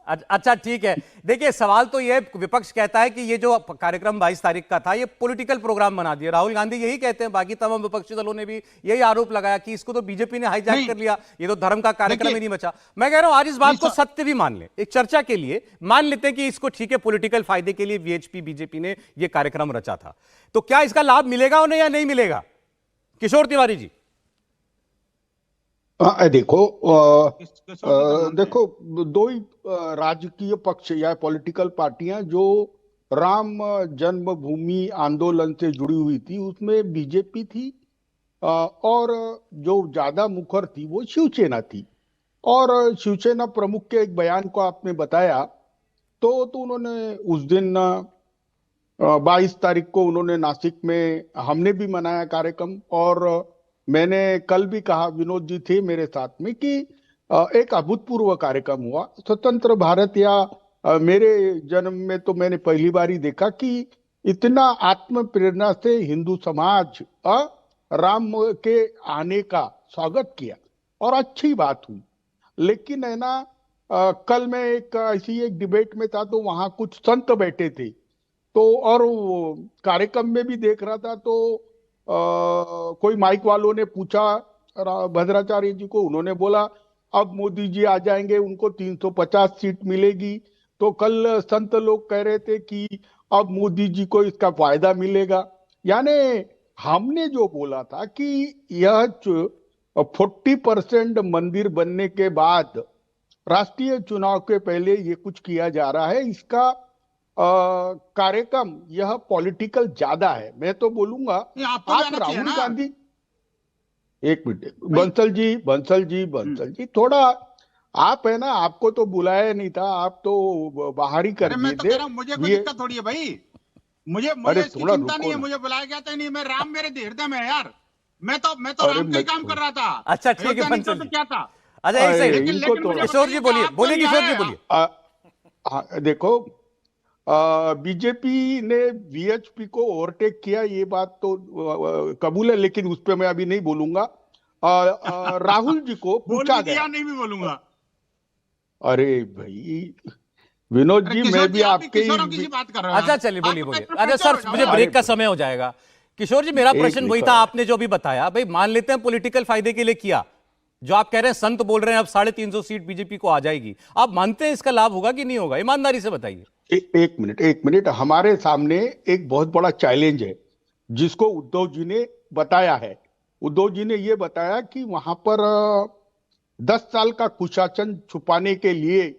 अच्छा ठीक है। देखिए, सवाल तो ये, विपक्ष कहता है कि ये जो कार्यक्रम 22 तारीख का था, ये पॉलिटिकल प्रोग्राम बना दिया। राहुल गांधी यही कहते हैं, बाकी तमाम विपक्षी दलों ने भी यही आरोप लगाया कि इसको तो बीजेपी ने हाईजैक कर लिया, ये तो धर्म का कार्यक्रम ही नहीं बचा। मैं कह रहा हूं आज इस बात को सत्य भी मान ले, एक चर्चा के लिए मान लेते हैं कि इसको ठीक है, पॉलिटिकल फायदे के लिए वीएचपी बीजेपी ने यह कार्यक्रम रचा था, तो क्या इसका लाभ मिलेगा उन्हें या नहीं मिलेगा? किशोर तिवारी जी। देखो, दो ही राजकीय पक्ष या पॉलिटिकल पार्टियां जो राम जन्मभूमि आंदोलन से जुड़ी हुई थी, उसमें बीजेपी थी और जो ज्यादा मुखर थी वो शिवसेना थी। और शिवसेना प्रमुख के एक बयान को आपने बताया, तो उन्होंने उस दिन 22 तारीख को उन्होंने नासिक में, हमने भी मनाया कार्यक्रम। और मैंने कल भी कहा, विनोद जी थे मेरे साथ में, कि एक अभूतपूर्व कार्यक्रम हुआ। स्वतंत्र भारत या मेरे जन्म में तो मैंने पहली बार ही देखा कि इतना आत्म प्रेरणा से हिंदू समाज राम के आने का स्वागत किया और अच्छी बात हुई। लेकिन है ना, कल मैं ऐसी एक डिबेट में था, तो वहां कुछ संत बैठे थे, तो और कार्यक्रम में भी देख रहा था, तो कोई माइक वालों ने पूछा भद्राचार्य जी को, उन्होंने बोला अब मोदी जी आ जाएंगे, उनको 350 सीट मिलेगी। तो कल संत लोग कह रहे थे कि अब मोदी जी को इसका फायदा मिलेगा। यानी हमने जो बोला था कि यह 40% मंदिर बनने के बाद राष्ट्रीय चुनाव के पहले ये कुछ किया जा रहा है, इसका कार्यक्रम यह पॉलिटिकल ज्यादा है। मैं तो बोलूंगा आप राहुल गांधी, एक मिनट, बंसल जी थोड़ा, आप है ना, आपको तो बुलाया नहीं था, आप तो बाहर ही कर दिए थे। मुझे कोई दिक्कत थोड़ी है भाई, मुझे इसकी चिंता नहीं है, मुझे बुलाया गया था नहीं। मैं राम मेरे हृदय में है यार, मैं तो राम का ही काम कर रहा था। अच्छा ठीक है, बंसल जी क्या था? अच्छा किशोर जी बोलिए, किशोर जी बोलिए। देखो, बीजेपी ने वीएचपी को ओवरटेक किया, ये बात तो कबूल है, लेकिन उस पर मैं अभी नहीं बोलूंगा। राहुल जी को बोल पूछा भी दिया, गया। नहीं भी बोलूंगा। अरे भाई विनोद अरे जी, किशोर मैं भी आप आपके किशोरों की सी बात कर रहे हैं। अच्छा चलिए, बोलिए आप बोलिए। तो अरे प्रोफेसर सर, हो मुझे जाओ। ब्रेक का समय हो जाएगा। किशोर जी, मेरा एक प्रश्न वही मिनट था, और। आपने जो भी बताया, भाई मान लेते हैं पॉलिटिकल फायदे के लिए किया, जो आप कह रहे हैं, संत बोल रहे हैं अब 350 सीट बीजेपी को आ जाएगी, आप मानते हैं इसका लाभ होगा कि नहीं होगा? ईमानदारी से बताइए। एक मिनट, हमारे सामने एक बहुत बड़ा चैलेंज है जिसको उद्धव जी ने बताया है। उद्धव जी ने ये बताया कि वहां पर 10 साल का कुशासन छुपाने के लिए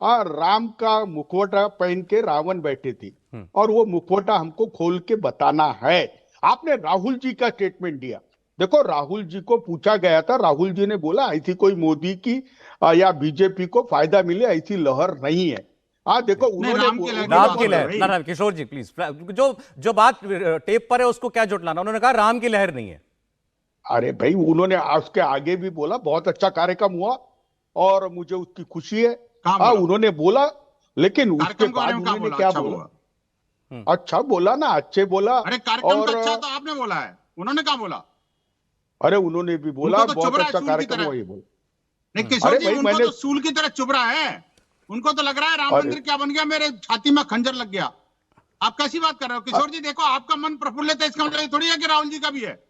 राम का मुखौटा पहन के रावण बैठे थे और वो मुखौटा हमको खोल के बताना है। आपने राहुल जी का स्टेटमेंट दिया। देखो, राहुल जी को पूछा गया था, राहुल जी ने बोला ऐसी कोई मोदी की या बीजेपी को फायदा मिले ऐसी लहर नहीं है। देखो नहीं, राम की लहर राम बात की कर लहर भाई। ना, किशोर जी प्लीज, जो बात टेप पर है उसको क्या जुटलाना? उन्होंने कहा राम की लहर नहीं है। अरे भाई, उन्होंने उसके आगे भी बोला बहुत अच्छा कार्यक्रम हुआ और मुझे उसकी खुशी है। कहाँ बोला? उन्होंने बोला, लेकिन उसके कार्यक्रम के बारे बाद में क्या उन्होंने बोला? क्या अच्छा बोला? बोला। अच्छा बोला ना, अच्छे बोला। अरे कार्यक्रम और तो अच्छा तो आपने बोला है, उन्होंने क्या बोला? अरे उन्होंने भी बोला उनको तो बहुत चुभ रहा है अच्छा सूल की कार्यक्रम तरह। हुआ, ये बोला। नहीं किशोर अरे जी, भाई, उनको मैंने तो सूल की तरह चुभ रहा है। उनको तो लग रहा है राम अरे- मंदिर क्या बन गया, मेरे छाती में खंजर लग गया। आप कैसी बात कर रहे हो किशोर जी? देखो, आपका मन प्रफुल्लित है, इसका मतलब ये थोड़ी है कि राहुल जी का भी है।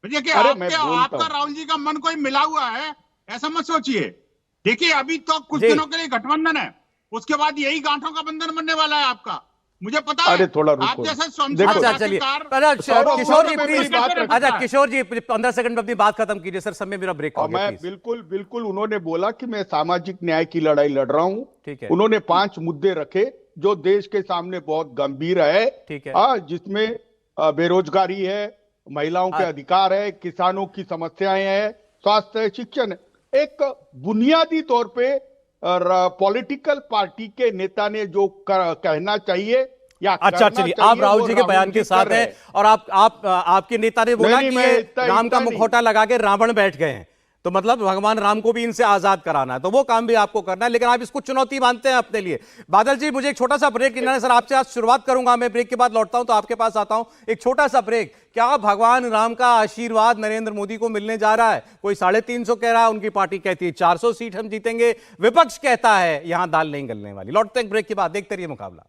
देखिए कि अरे मैं बोलता आपका हूं। राहुल जी का मन कोई मिला हुआ है, ऐसा मत सोचिए। देखिए, अभी तो कुछ जी। दिनों के लिए गठबंधन है, उसके बाद यही गांठों का बंधन बनने वाला है आपका, मुझे पता है। अरे थोड़ा रुको। आप जैसे स्वयं देखो। अच्छा चलिए, किशोर जी प्लीज, अच्छा किशोर जी 15 सेकंड में अपनी बात खत्म कीजिए सर, समय मेरा ब्रेक हो और गया मैं प्लीज। बिल्कुल उन्होंने बोला कि मैं सामाजिक न्याय की लड़ाई लड़ रहा हूं। ठीक है। उन्होंने 5 मुद्दे रखे जो देश के सामने बहुत गंभीर है। ठीक है। जिसमें बेरोजगारी है, महिलाओं के अधिकार है, किसानों की समस्याएं हैं, स्वास्थ्य है, शिक्षण है। एक बुनियादी तौर पे पॉलिटिकल पार्टी के नेता ने जो कहना चाहिए या अच्छा करना चलिए, चाहिए, आप राहुल वो जी के बयान के कर साथ रहे हैं और आपके नेता ने बोला नहीं, कि मैं ये इतना- राम का इतना नहीं। मुखौटा लगा के रावण बैठ गए हैं, तो मतलब भगवान राम को भी इनसे आजाद कराना है, तो वो काम भी आपको करना है, लेकिन आप इसको चुनौती मानते हैं अपने लिए। बादल जी, मुझे एक छोटा सा ब्रेक लेना है सर, आपसे आज शुरुआत करूंगा, मैं ब्रेक के बाद लौटता हूं तो आपके पास आता हूं। एक छोटा सा ब्रेक। क्या भगवान राम का आशीर्वाद नरेंद्र मोदी को मिलने जा रहा है? कोई 350 कह रहा है, उनकी पार्टी कहती है 400 सीट हम जीतेंगे, विपक्ष कहता है यहां दाल नहीं गलने वाली। लौटते हैं ब्रेक के बाद, देखते रहिए मुकाबला।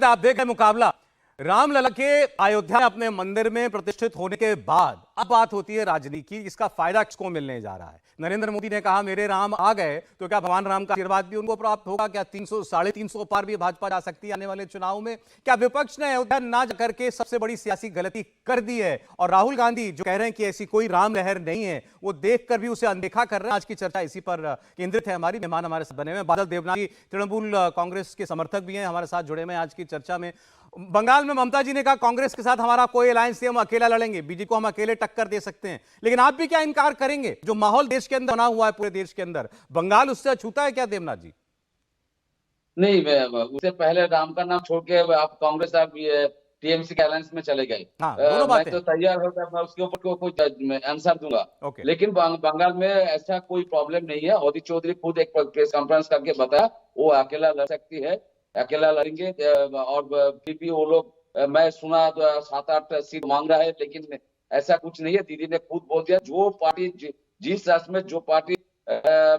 आप देख रहे हैं मुकाबला। रामलला के अयोध्या में अपने मंदिर में प्रतिष्ठित होने के बाद अब बात होती है राजनीति की, इसका फायदा किसको मिलने जा रहा है? नरेंद्र मोदी ने कहा मेरे राम आ गए, तो क्या भगवान राम का आशीर्वाद भी उनको प्राप्त होगा? क्या 300 350 पार भी भाजपा जा सकती है आने वाले चुनाव में? क्या विपक्ष ने अयोध्या ना जाकर के सबसे बड़ी सियासी गलती कर दी है? और राहुल गांधी जो कह रहे हैं कि ऐसी कोई राम लहर नहीं है, वो देखकर भी उसे अनदेखा कर रहे हैं। आज की चर्चा इसी पर केंद्रित है। हमारी मेहमान हमारे साथ बने हुए हैं बादल देवनानी, तृणमूल कांग्रेस के समर्थक भी हैं, हमारे साथ जुड़े हुए हैं आज की चर्चा में। बंगाल में ममता जी ने कहा कांग्रेस के साथ हमारा कोई अलायंस नहीं, हम अकेला लड़ेंगे, बीजेपी को हम अकेले टक्कर दे सकते हैं। लेकिन आप भी क्या इनकार करेंगे? जो माहौल देश के अंदर बना हुआ है, पूरे देश के अंदर, बंगाल उससे अछूता है क्या देवनाथ जी? नहीं, उससे पहले राम का नाम छोड़ के आप कांग्रेस, आप टीएमसी के अलायंस में चले गए। हाँ, दोनों मैं बातें तो तैयार होकर मैं उसके ऊपर कोई आंसर दूंगा। ओके। लेकिन बंगाल में ऐसा कोई प्रॉब्लम नहीं है। अदिति चौधरी खुद एक प्रेस कॉन्फ्रेंस करके बताया वो अकेला लड़ सकती है, अकेला लड़ेंगे। और फिर भी वो लोग, मैं सुना 7-8 सीट मांग रहा है, लेकिन ऐसा कुछ नहीं है। दीदी ने खुद बोल दिया जो पार्टी जिस राज्य में जो पार्टी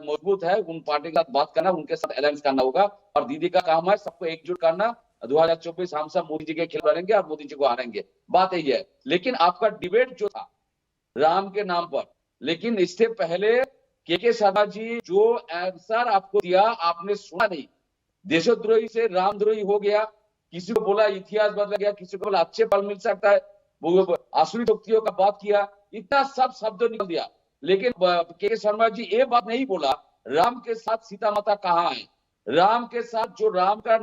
मजबूत है उन पार्टी के साथ बात करना, उनके साथ अलायंस करना होगा। और दीदी का काम है सबको एकजुट करना। 2024 हम सब मोदी जी के खिलाफ लड़ेंगे और मोदी जी को हारेंगे, बात यही है। लेकिन आपका डिबेट जो था राम के नाम पर, लेकिन इससे पहले के शर्मा जी जो आंसर आपको दिया आपने सुना नहीं। देशद्रोही से रामद्रोही हो गया, किसी को बोला इतिहास बदल गया, किसी को बोला अच्छे फल मिल सकता है, वो आसुरी शक्तियों का बात किया, इतना सब शब्द निकल दिया। लेकिन के शर्मा जी ये बात नहीं बोला राम के साथ सीता माता कहाँ है। राम के साथ जो राम का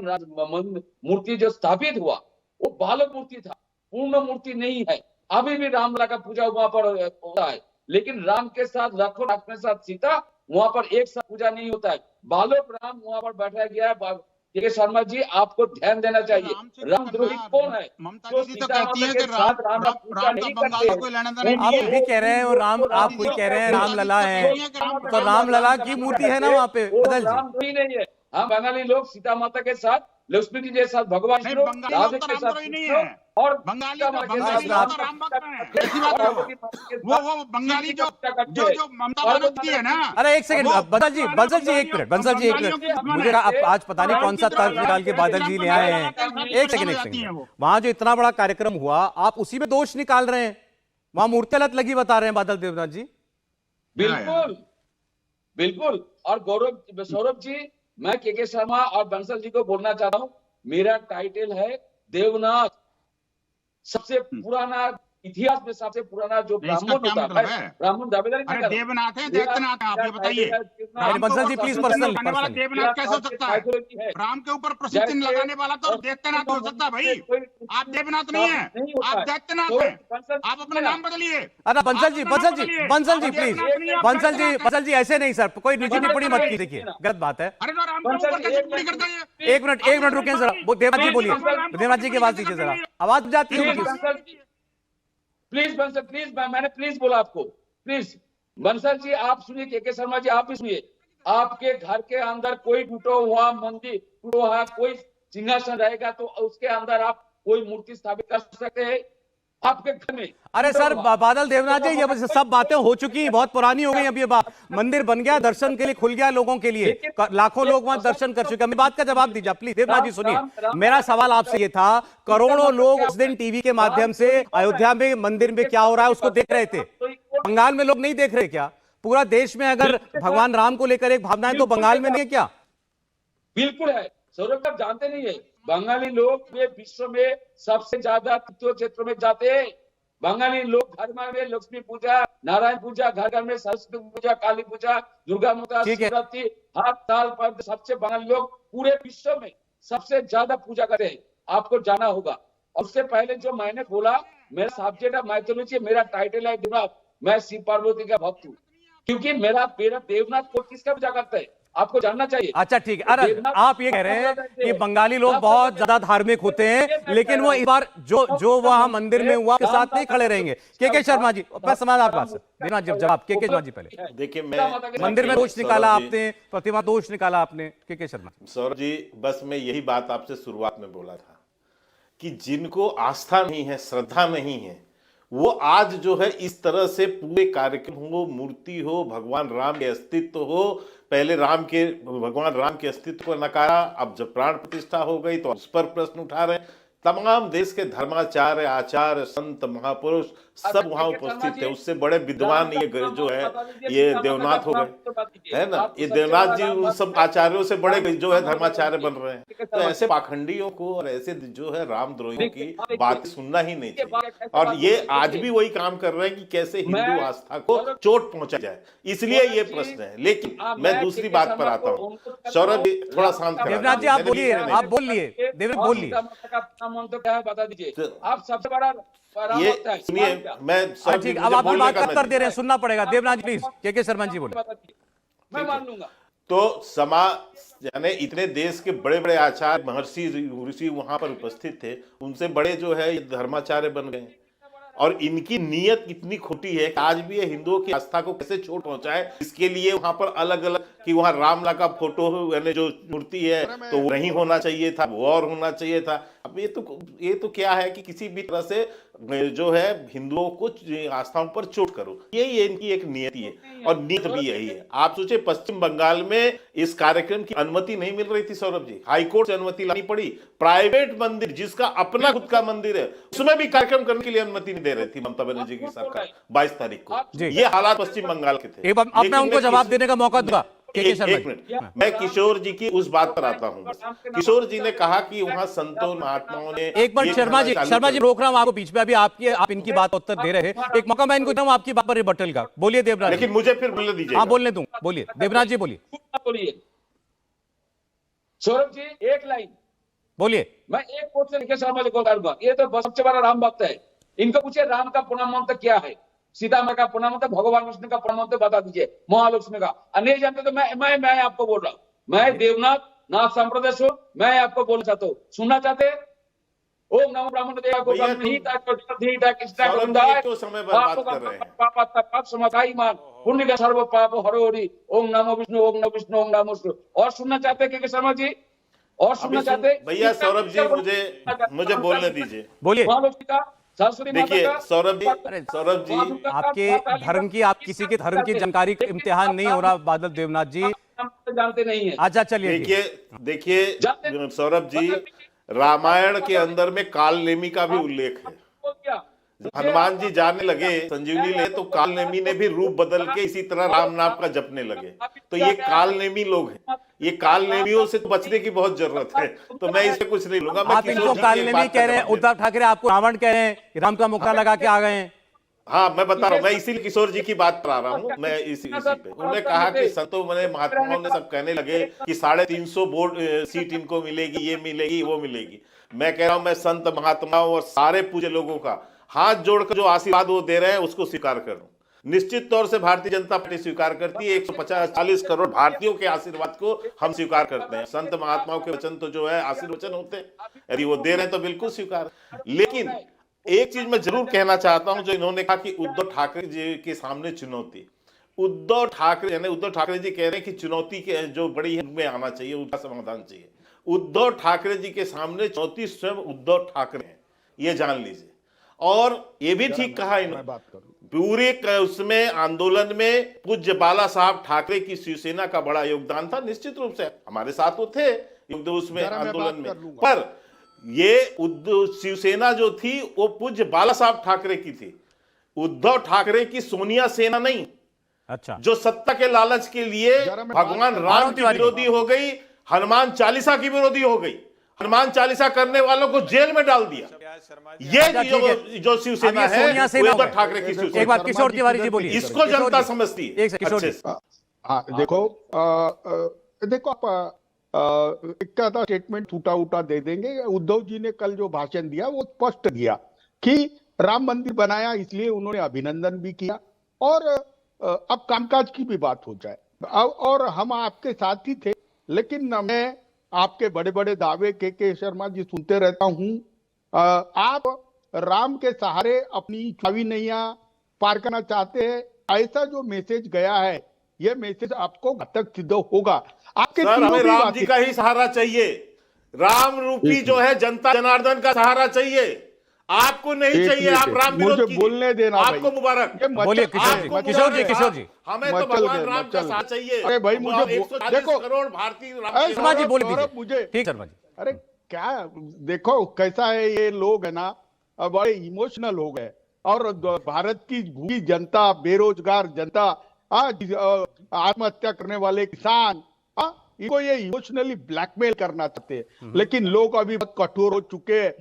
मूर्ति जो स्थापित हुआ वो बालक मूर्ति था, पूर्ण मूर्ति नहीं है। अभी भी रामलला का पूजा वहां पर होता है, लेकिन राम के साथ लखन अपने साथ सीता, वहां पर एक साथ पूजा नहीं होता है। बालक राम वहां पर बैठाया गया है। के शर्मा जी आपको ध्यान देना चाहिए। रामद्रोही कौन है? ममता जो जी तो सीता कहती है माता कि के साथ राम का पूजा राम का नहीं बंगाल करते का कोई लेना देना आप नहीं है। भी कह रहे हैं और आप खुद कह रहे हैं रामलला है, तो रामलला की मूर्ति है ना वहां पे। वो बदल जी, रामद्रोही नहीं है। हम बंगाली लोग सीता माता के साथ, लक्ष्मी जी के साथ, भगवान नहीं, विष्णु, बंगाली राधे लोग तो के राम साथ द्रोही नहीं कृष्ण, है। और बंगाली सीता माँ के बंगाली साथ लोग राम तो राम भक्त हैं, के ऐसी बात और करो। अपनी माता के वो साथ बंगाली सीता जो पूजा करते जो हैं। जो ममता और बनर्जी है ना, अरे एक सेकंड, वो बंसल जी, बंसल जी एक मिनट, बंसल जी एक बंगालियों के मिनट, दुश्मन मुझे है। आज पता नहीं कौन सा तर्क निकाल के बादल जी ले आए हैं। एक सेकंड, वहां जो इतना बड़ा कार्यक्रम हुआ, आप उसी में दोष निकाल रहे हैं, वहां मूर्तियां लगी बता रहे हैं बादल देवनाथ जी। बिल्कुल बिल्कुल। और गौरव, सौरभ जी, मैं के शर्मा और बंसल जी को बोलना चाहता हूँ, मेरा टाइटल है देवनाथ। सबसे पुराना इतिहास में सबसे पुराना जो नहीं, इसका ब्राह्मण क्या होता मतलब है, है? ब्राह्मण दावेदारी नहीं अरे कर रहा हूं। देवनाथ है, मेरा- दैत्यनाथ है, आप ये मेरा बताइए। टाइटल है कितना- राम के बंसल ऊपर जी, प्लीज, प्रश्न पर्सनल, चिन्ह लगाने वाला पर्सनल। देवनाथ कैसे हो सकता है? माइथोलॉजी है। राम के ऊपर प्रश्न चिन्ह जैसे- लगाने वाला तो दैत्यनाथ हो सकता है भाई। आप देवनाथ नहीं है, नहीं होता आप है। दैत्यनाथ तो हैं। बंसल- आप अपना नाम बदलिए। अरे बंसल जी, आप अपना बंसल नाम जी, बदलिए। बंसल जी आप प्लीज, देवनाथ नहीं है, आप बंसल जी, दैत्यनाथ हैं। बंसल जी ऐसे नहीं सर, कोई निजी बंसल टिप्पणी मत जी, की, देखिए सुनिए ना। गलत बात है। अरे तो राम के बंसल ऊपर जी, कैसे एक टिप्पणी मिनट, करता है? एक मिनट रुकें जरा, वो देवनाथ जी बोलिए, देवनाथ जी की आवाज दीजिए जरा, आवाज जाती है प्लीज उनकी। बंसल जी, प्लीज बंसल, प्लीज, मैंने प्लीज बोला आपको, प्लीज बंसल जी आप सुनिए, के शर्मा जी आप भी सुनिए। आपके घर के अंदर कोई टूटा हुआ मंदिर, टूटा हुआ कोई सिंहासन रहेगा तो उसके अंदर आप कोई मूर्ति स्थापित कर सकते हैं आपके घर में? अरे सर, बादल देवनाथ जी, ये सब बातें हो चुकी हैं, बहुत पुरानी हो गई। अब ये मंदिर बन गया, दर्शन के लिए खुल गया लोगों के लिए, लाखों लोग वहां दर्शन कर चुके हैं। मेरी बात का जवाब दीजिए प्लीज। देवनाथ जी सुनिए, मेरा सवाल आपसे ये था, करोड़ों लोग उस दिन टीवी के माध्यम से अयोध्या में मंदिर में क्या हो रहा है उसको देख रहे थे। बंगाल में लोग नहीं देख रहे क्या? पूरा देश में अगर भगवान राम को लेकर एक भावना है तो बंगाल में नहीं है क्या? बिल्कुल है सौरभ, आप जानते नहीं है, बंगाली लोग वे विश्व में सबसे ज्यादा तीर्थ क्षेत्र में जाते हैं। बंगाली लोग घर में लक्ष्मी पूजा, नारायण पूजा, घर घर में सरस्वती पूजा, काली पूजा, दुर्गा माता, ठीक है। शिवरात्रि, हर साल पर सबसे बंगाली लोग पूरे विश्व में सबसे ज्यादा पूजा करते हैं, आपको जाना होगा। और उससे पहले जो मैंने बोला, मेरा सब्जेक्ट है माइथोलॉजी, मेरा टाइटल है देवनाथ, मैं शिव पार्वती का भक्त हूँ, क्योंकि मेरा देवनाथ को किसका पूजा करता है आपको जानना चाहिए। अच्छा ठीक है। अरे आप ये कह रहे हैं कि बंगाली लोग बहुत ज्यादा धार्मिक होते हैं, लेकिन वो इस बार जो वहां मंदिर में हुआ के साथ नहीं खड़े रहेंगे। के शर्मा जी, मैं समझ आपका देना जवाब। के शर्मा जी पहले देखिए, मैं मंदिर में दोष निकाला सौरभ जी, आपने, प्रतिमा दोष निकाला आपने। के शर्मा सौरभ जी, बस मैं यही बात आपसे शुरुआत में बोला था कि जिनको आस्था नहीं है, श्रद्धा नहीं है, वो आज जो है इस तरह से पूरे कार्यक्रम हो, मूर्ति हो, भगवान राम के अस्तित्व हो, पहले भगवान राम के अस्तित्व को नकारा, अब जब प्राण प्रतिष्ठा हो गई तो उस पर प्रश्न उठा रहे हैं। तमाम देश के धर्माचार्य, आचार्य, संत, महापुरुष सब वहां उपस्थित थे। उससे बड़े विद्वान ये जो है ये देवनाथ हो गए, है ना। ये देवनाथ जी उन सब आचार्यों से बड़े जो है धर्माचार्य बन रहे हैं। तो ऐसे पाखंडियों को और ऐसे जो है रामद्रोहियों की बात सुनना ही नहीं चाहिए। और ये आज भी वही काम कर रहे हैं कि कैसे हिंदू आस्था को चोट पहुंचा जाए, इसलिए ये प्रश्न है। लेकिन मैं दूसरी बात पर आता हूँ। सौरभ जी थोड़ा शांत करा देवनाथ जी, आप बोलिए, आप बोलिए, देवनाथ बोलिए। मंत्र क्या है बता दीजिए। आप सबसे बड़ा ये सुनिए, मैं सौरभ जी, ठीक, मुझे अब आपकी बोलने बात का कब कर मैं- दे रहे हैं, सुनना पड़ेगा। देवनाथ जी प्लीज, के शर्मा जी बोले। मैं मान लूंगा। तो समाज यानी इतने देश के बड़े बड़े आचार्य, महर्षि, ऋषि वहां पर उपस्थित थे, उनसे बड़े जो है ये धर्माचार्य बन गए। और इनकी नीयत इतनी खोटी है कि आज भी ये हिंदुओं की आस्था को कैसे चोट पहुंचाए, इसके लिए वहां पर अलग अलग कि वहां रामला का फोटो यानी जो मूर्ति है तो वो नहीं होना चाहिए था, वो और होना चाहिए था। अब ये तो क्या है कि किसी भी तरह से जो है हिंदुओं को आस्थाओं पर चोट करो, यही इनकी एक नियति है और नीत भी यही है। आप सोचिए, पश्चिम बंगाल में इस कार्यक्रम की अनुमति नहीं मिल रही थी सौरभ जी, हाईकोर्ट से अनुमति लानी पड़ी। प्राइवेट मंदिर जिसका अपना खुद का मंदिर है उसमें भी कार्यक्रम करने के लिए अनुमति नहीं दे रही थी ममता बनर्जी की सरकार 22 तारीख को। ये हालात पश्चिम बंगाल के थे। अब मैं उनको जवाब देने का मौका दूंगा। एक मिनट, मैं किशोर जी की उस बात पर आता हूं। किशोर जी ने कहा कि वहां संतों महात्माओं ने एक मिनट, शर्मा जी रोक रहा हूं आपको बीच में, अभी आप इनकी बात उत्तर दे रहे हैं, एक मौका मैं इनको दूं आपकी बात पर रिबटल का। बोलिए देवनाथ, लेकिन मुझे फिर बोलने दीजिए। हाँ बोलने दूं, बोलिए देवनाथ जी, बोलिए बोलिए सौरभ जी, एक लाइन बोलिए। मैं एक कोट से के शर्मा जी को करूंगा। ये तो सबसे बड़ा राम भक्त है, इनको पूछे राम का पूर्ण मंत्र क्या है, सीता माँ का पूर्ण मंत्र, भगवान विष्णु का पूर्ण मंत्र बता दीजिए, महालक्ष्मी का। नहीं जानते तो मैं आपको बोल रहा हूँ, मैं देवनाथ नाथ संप्रदाय हूं, मैं आपको बोलना चाहता हूँ, सुनना चाहते हैं? ओम नमो ब्राह्मणदेवाय गो भैया, ब्रह्मणहिताय प्रजापतिहिताय कृष्णाय सौरभ जी, गोविंदाय ये क्यों समय बर्बाद कर रहे हैं? पाप समताईमान पुण्य का सर्व पाप हरो हरि। ओम नमो विष्णु ओम नमो विष्णु ओम नमो विष्णु। और सुनना चाहते हैं के शर्मा जी? और सुनना चाहते हैं? भैया सौरभ जी, मुझे बोलने दीजिए। बोलिए। महालक्ष्मी का, सरस्वती माता देखिए का, सौरभ जी, आपके धर्म की, आप किसी के धर्म की जानकारी का इम्तिहान नहीं हो रहा बादल देवनाथ जी। जानते नहीं है। अच्छा चलिए जी। देखिए सौरभ जी, रामायण के अंदर में काल नेमी का भी उल्लेख है। बोल क्या? हनुमान जी जाने लगे संजीवनी ले, तो काल नेमी ने भी रूप बदल के इसी तरह राम नाम का जपने लगे। तो ये काल नेमी लोग हैं, ये काल नेमियों से तो बचने की बहुत जरूरत है। तो मैं इससे कुछ नहीं लूंगा। आप इनको काल नेमी कह रहे हैं, उद्धव ठाकरे आपको रावण कह रहे हैं, राम का मुखड़ा लगा के आ गए हैं। हाँ, मैं बता रहा हूँ, मैं इसीलिए किशोर जी की बात पर आ रहा हूँ। मैं इसी पे उन्होंने कहा कि संतों ने, महात्माओं ने सब कहने लगे कि 350 बोर्ड सीट इनको मिलेगी, ये मिलेगी, वो मिलेगी। मैं कह रहा हूँ, मैं संत महात्माओं और सारे पूज्य लोगों का हाथ जोड़कर जो आशीर्वाद वो दे रहे हैं उसको स्वीकार करूं। निश्चित तौर से भारतीय जनता पार्टी स्वीकार करती है। 140 करोड़ भारतीयों के आशीर्वाद को हम स्वीकार करते हैं। संत महात्माओं के वचन तो जो है आशीर्वचन होते हैं, यदि वो दे रहे हैं तो बिल्कुल स्वीकार। लेकिन एक चीज मैं जरूर कहना चाहता हूं, जो इन्होंने कहा कि उद्धव ठाकरे जी के सामने चुनौती। उद्धव ठाकरे जी कह रहे हैं कि चुनौती के जो बड़ी है उनमें आना चाहिए, उनका समाधान चाहिए। उद्धव ठाकरे जी के सामने चुनौती स्वयं उद्धव ठाकरे हैं, ये जान लीजिए। और ये भी ठीक कहा इन्होंने, पूरे उसमें आंदोलन में पूज्य बाला साहब ठाकरे की शिवसेना का बड़ा योगदान था। निश्चित रूप से हमारे साथ वो थे उसमें आंदोलन में, पर ये शिवसेना जो थी वो पूज्य बाला साहब ठाकरे की थी, उद्धव ठाकरे की सोनिया सेना नहीं। अच्छा, जो सत्ता के लालच के लिए भगवान राम की विरोधी हो गई, हनुमान चालीसा की विरोधी हो गई, हनुमान चालीसा करने वालों को जेल में डाल दिया। ये जो शिवसेना है वो उद्धव ठाकरे की शिवसेना। एक बात किशोर तिवारी जी बोलिए, इसको जनता समझती है। किशोर जी। हाँ, देखो आप एक आधा स्टेटमेंट टूटा उटा दे देंगे। उद्धव जी ने कल जो भाषण दिया वो स्पष्ट दिया कि राम मंदिर बनाया, इसलिए उन्होंने अभिनंदन भी किया। और अब कामकाज की भी बात हो जाए, और हम आपके साथ ही थे, लेकिन मैं आपके बड़े बड़े दावे के शर्मा जी सुनते रहता हूं। आप राम के सहारे अपनी चुनावी नैया पार करना चाहते हैं, ऐसा जो मैसेज गया है, ये मैसेज आपको घातक सिद्ध होगा। आपके सर, हमें राम जी का ही सहारा चाहिए। राम रूपी जो है जनता जनार्दन का सहारा चाहिए, आपको नहीं चाहिए। आप राम विरोध मुझे बोलने देना, आपको मुबारक। बोलिए किशोर जी। हमें तो भगवान राम का साथ चाहिए। अरे भाई, मुझे 140 करोड़ भारतीय शर्मा जी बोल मुझे ठीक शर्मा जी। अरे क्या देखो कैसा है, ये लोग है ना बड़े इमोशनल हो गए। और भारत की भूखी जनता, बेरोजगार जनता, आत्महत्या करने वाले किसान, इनको ये इमोशनली ब्लैकमेल करना चाहते हैं। लेकिन लोग अभी बहुत कठोर हो चुके हैं।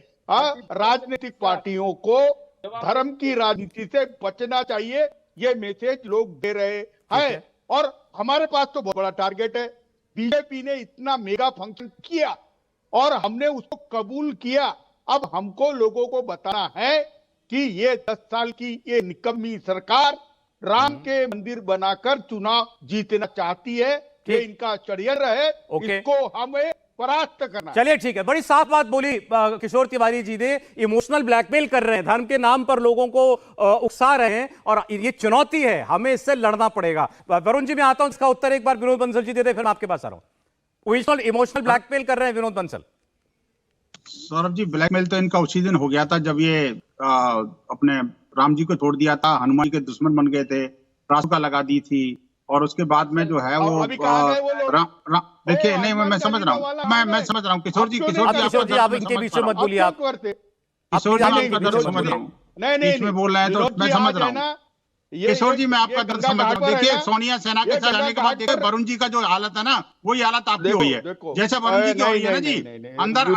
राजनीतिक पार्टियों को धर्म की राजनीति से बचना चाहिए, ये मैसेज लोग दे रहे हैं। और हमारे पास तो बहुत बड़ा टारगेट है। बीजेपी ने इतना मेगा फंक्शन किया और हमने उसको कबूल किया। अब हमको लोगों को बताना है कि ये 10 साल की ये निकम्मी सरकार राम के मंदिर बनाकर चुनाव जीतना चाहती है। ये इनका षड्यंत्र है, इसको हमें परास्त करना। चलिए ठीक है, बड़ी साफ बात बोली किशोर तिवारी जी ने। इमोशनल ब्लैकमेल कर रहे हैं, धर्म के नाम पर लोगों को उकसा रहे हैं, और ये चुनौती है, हमें इससे लड़ना पड़ेगा। वरुण जी, मैं आता हूं, इसका उत्तर एक बार विनोद बंसल जी दे दे, फिर मैं आपके पास आ रहा हूं। इमोशनल ब्लैकमेल कर रहे हैं विनोद बंसल। सौरभ जी, ब्लैकमेल तो इनका उसी दिन हो गया था जब ये अपने राम जी को छोड़ दिया था, हनुमान के दुश्मन बन गए थे, रासुका लगा दी थी। और उसके बाद में जो है वो देखिए, नहीं मैं समझ रहा हूँ, मैं समझ रहा हूँ किशोर जी आप इनके बीच में मत बोलिए। आप किशोर जी आपका दर्द समझ रहा हूँ, बीच में बोल रहे हैं तो मैं समझ रहा हूँ। किशोर जी, मैं आपका दर्द समझ रहा हूँ। देखिए, सोनिया सेना के साथ जाने के बाद देखिए वरुण जी का जो हालत है ना, वही हालत आपकी हुई है, जैसे वरुण जी की हुई है ना जी। अंदर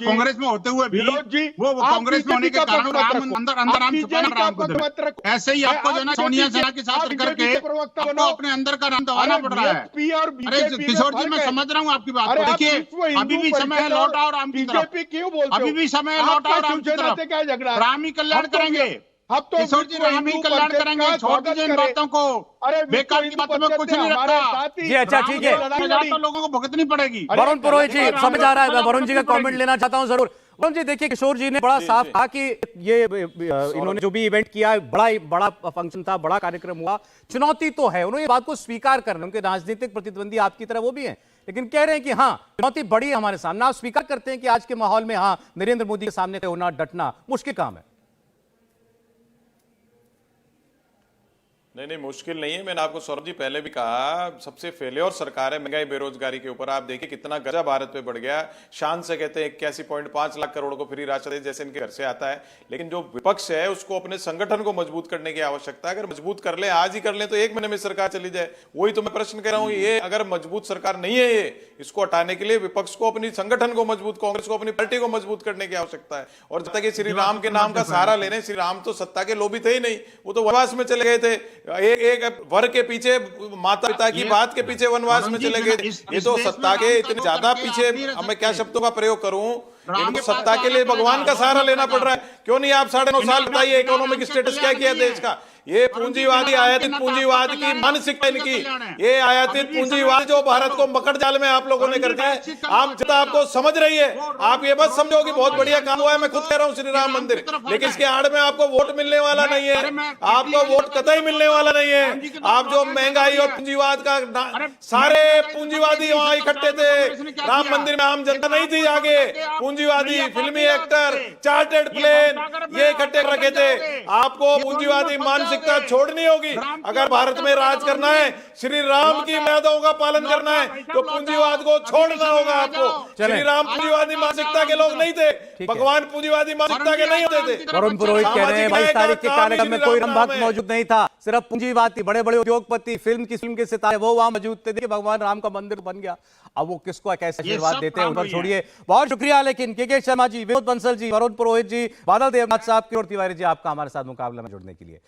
कांग्रेस में होते हुए भी वो कांग्रेस में होने के कारण अंदर राम छुपाना राम को दे। ऐसे ही आपको जो है ना सोनिया सेना के साथ करके आपको अपने अंदर का राम दबाना पड़ रहा है। अरे किशोर जी, मैं समझ रहा हूँ आपकी बात। देखिए, अभी भी समय है, लौट आओ राम की तरफ। अभी भी समय है, लौट आओ राम की तरफ। राम ही कल्याण करेंगे। अब तो किशोर जी राम ही कल्याण करेंगे। छोड़ दीजिए इन बातों को, बेकार की बातों में कुछ नहीं रखा जी। अच्छा ठीक है, तो लोगों को भुगतनी पड़ेगी। वरुण पुरोहित जी, समझ आ रहा है, मैं वरुण जी का कमेंट लेना चाहता हूं जरूर। वरुण जी देखिए, किशोर जी ने बड़ा साफ कहा कि ये इन्होंने जो भी इवेंट किया है, बड़ा फंक्शन था, बड़ा कार्यक्रम हुआ, चुनौती तो है, उन्होंने ये बात को स्वीकार करना, उनके राजनीतिक प्रतिद्वंदी आपकी तरह वो भी हैं, लेकिन कह रहे हैं कि हाँ चुनौती बड़ी है हमारे सामने। आप स्वीकार करते हैं कि आज के माहौल में हाँ नरेंद्र मोदी के सामने होना, डटना मुश्किल काम है? नहीं मुश्किल नहीं है। मैंने आपको सौरभ जी पहले भी कहा, सबसे फेल्योर सरकार है महंगाई बेरोजगारी के ऊपर। आप देखिए कितना गजा भारत पे बढ़ गया। शान से कहते हैं 81.5 लाख करोड़ को फ्री राशन दे, जैसे इनके घर से आता है। लेकिन जो विपक्ष है उसको अपने संगठन को मजबूत करने की आवश्यकता है। अगर मजबूत कर ले, आज ही कर ले, तो 1 महीने में सरकार चली जाए। वही तो मैं प्रश्न कह रहा हूं, ये अगर मजबूत सरकार नहीं है, ये इसको हटाने के लिए विपक्ष को अपनी संगठन को मजबूत, कांग्रेस को अपनी पार्टी को मजबूत करने की आवश्यकता है। और जब तक ये श्री राम के नाम का सहारा ले रहे हैं, श्री राम तो सत्ता के लोभी थे ही नहीं, वो तो वनवास में चले गए थे। एक वर के पीछे, माता पिता की बात के पीछे वनवास में चले गए। ये तो सत्ता के इतने ज्यादा पीछे, अब मैं क्या शब्दों का प्रयोग करूं, इनको सत्ता के लिए भगवान का सहारा लेना पड़ रहा है। क्यों नहीं आप 9.5 साल बताइए इकोनॉमिक स्टेटस क्या किया देश का? ये पूंजीवादी आयातित पूंजीवाद की मानसिकता इनकी, ये आयातित पूंजीवाद जो भारत को मकड़ जाल में आप लोगों ने कर दिया है। आप जितना आपको समझ रही है, आप ये बस समझो कि बहुत बढ़िया काम हुआ है, मैं खुद कह रहा हूँ श्री राम मंदिर, लेकिन इसके आड़ में आपको वोट मिलने वाला नहीं है, आपको वोट कतई मिलने वाला नहीं है। आप जो महंगाई और पूंजीवाद का, सारे पूंजीवादी वहां इकट्ठे थे, राम मंदिर में आम जनता नहीं थी आगे। पूंजीवादी फिल्मी एक्टर, चार्टेड प्लेन, ये इकट्ठे रखे थे। आपको पूंजीवादी मानसिकता छोड़नी होगी। अगर भारत में राज करना है, श्री राम की मर्यादाओं का पालन करना है, तो पूंजीवाद को छोड़ना होगा आपको। श्री राम पूंजीवादी मानसिकता के लोग नहीं थे, भगवान पूंजीवादी मानसिकता के नहीं होते थे। वरुण पुरोहित कह रहे हैं 22 तारीख के कार्यक्रम में कोई रामभक्त मौजूद नहीं था, सिर्फ पूंजीवादी, बड़े बड़े उद्योगपति, फिल्म के सितारे वो वहां मौजूद थे। देखिए भगवान राम का मंदिर बन गया। अब वो किसको कैसे आशीर्वाद देते हैं उधर छोड़िए। बहुत शुक्रिया। लेकिन के शर्मा जी, विनोद बंसल जी, वरुण पुरोहित जी, बादल देवनाथ साहब, किशोर तिवारी जी, आपका हमारे साथ मुकाबले में जुड़ने के लिए।